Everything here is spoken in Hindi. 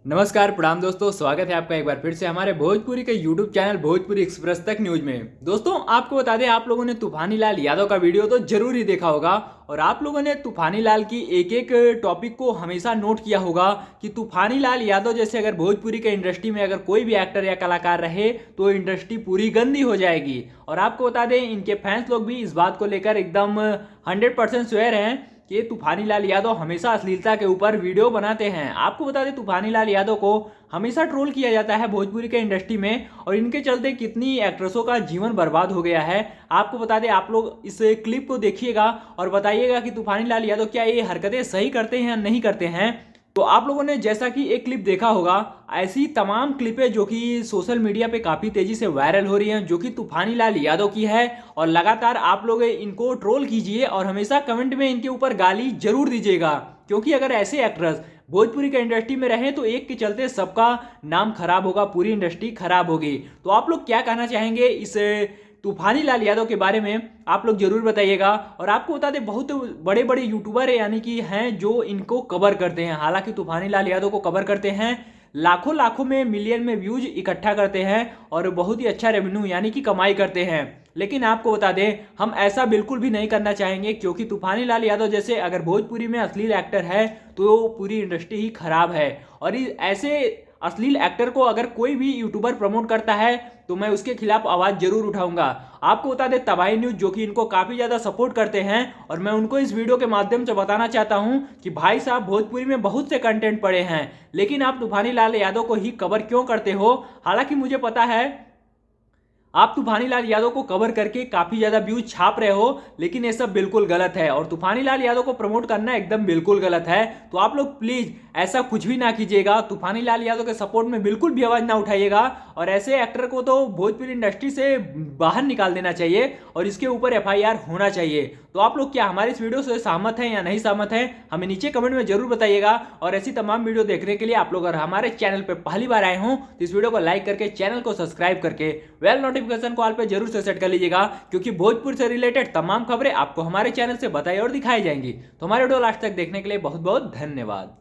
नमस्कार प्रणाम दोस्तों, स्वागत है आपका एक बार फिर से हमारे भोजपुरी के YouTube चैनल भोजपुरी एक्सप्रेस तक न्यूज में। दोस्तों आपको बता दें, आप लोगों ने तूफानी लाल यादव का वीडियो तो जरूर ही देखा होगा और आप लोगों ने तूफानी लाल की एक एक टॉपिक को हमेशा नोट किया होगा कि तूफानी लाल यादव जैसे अगर भोजपुरी के इंडस्ट्री में अगर कोई भी एक्टर या कलाकार रहे तो इंडस्ट्री पूरी गंदी हो जाएगी। और आपको बता दें, इनके फैंस लोग भी इस बात को लेकर एकदम 100% श्योर हैं कि तूफानी लाल यादव हमेशा अश्लीलता के ऊपर वीडियो बनाते हैं। आपको बता दें, तूफानी लाल यादव को हमेशा ट्रोल किया जाता है भोजपुरी के इंडस्ट्री में और इनके चलते कितनी एक्ट्रेसों का जीवन बर्बाद हो गया है। आपको बता दें, आप लोग इस क्लिप को देखिएगा और बताइएगा कि तूफानी लाल यादव क्या ये हरकतें सही करते हैं या नहीं करते हैं। तो आप लोगों ने जैसा कि एक क्लिप देखा होगा, ऐसी तमाम क्लिपें जो कि सोशल मीडिया पे काफ़ी तेज़ी से वायरल हो रही हैं, जो कि तूफानी लाल यादव की है। और लगातार आप लोग इनको ट्रोल कीजिए और हमेशा कमेंट में इनके ऊपर गाली जरूर दीजिएगा, क्योंकि अगर ऐसे एक्ट्रेस भोजपुरी के इंडस्ट्री में रहे तो एक के चलते सबका नाम खराब होगा, पूरी इंडस्ट्री खराब होगी। तो आप लोग क्या कहना चाहेंगे इस तूफानी लाल यादव के बारे में, आप लोग जरूर बताइएगा। और आपको बता दें, बहुत बड़े बड़े यूट्यूबर यानी कि हैं जो इनको कवर करते हैं। हालांकि तूफानी लाल यादव को कवर करते हैं, लाखों लाखों में मिलियन में व्यूज इकट्ठा करते हैं और बहुत ही अच्छा रेवेन्यू यानी कि कमाई करते हैं। लेकिन आपको बता दें, हम ऐसा बिल्कुल भी नहीं करना चाहेंगे, क्योंकि तूफानी लाल यादव जैसे अगर भोजपुरी में अश्लील एक्टर है तो पूरी इंडस्ट्री ही खराब है। और ऐसे अश्लील एक्टर को अगर कोई भी यूट्यूबर प्रमोट करता है तो मैं उसके खिलाफ आवाज जरूर उठाऊंगा। आपको बता दें, तबाही न्यूज जो कि इनको काफी ज्यादा सपोर्ट करते हैं और मैं उनको इस वीडियो के माध्यम से बताना चाहता हूं कि भाई साहब, भोजपुरी में बहुत से कंटेंट पड़े हैं, लेकिन आप तूफानी लाल यादव को ही कवर क्यों करते हो। हालांकि मुझे पता है आप तूफानी लाल यादव को कवर करके काफी ज्यादा व्यूज छाप रहे हो, लेकिन ये सब बिल्कुल गलत है और तूफानी लाल यादव को प्रमोट करना एकदम बिल्कुल गलत है। तो आप लोग प्लीज ऐसा कुछ भी ना कीजिएगा, तूफानी लाल यादव के सपोर्ट में बिल्कुल भी आवाज ना उठाइएगा और ऐसे एक्टर को तो भोजपुरी इंडस्ट्री से बाहर निकाल देना चाहिए और इसके ऊपर FIR होना चाहिए। तो आप लोग क्या हमारे इस वीडियो से सहमत हैं या नहीं सहमत हैं, हमें नीचे कमेंट में जरूर बताइएगा। और ऐसी तमाम वीडियो देखने के लिए आप लोग अगर हमारे चैनल पर पहली बार आए हों तो इस वीडियो को लाइक करके, चैनल को सब्सक्राइब करके वेल नोटिफिकेशन को ऑल पे जरूर से सेट कर लीजिएगा, क्योंकि भोजपुर से रिलेटेड तमाम खबरें आपको हमारे चैनल से बताई और दिखाई जाएंगी। तो हमारे वीडियो लास्ट तक देखने के लिए बहुत बहुत धन्यवाद।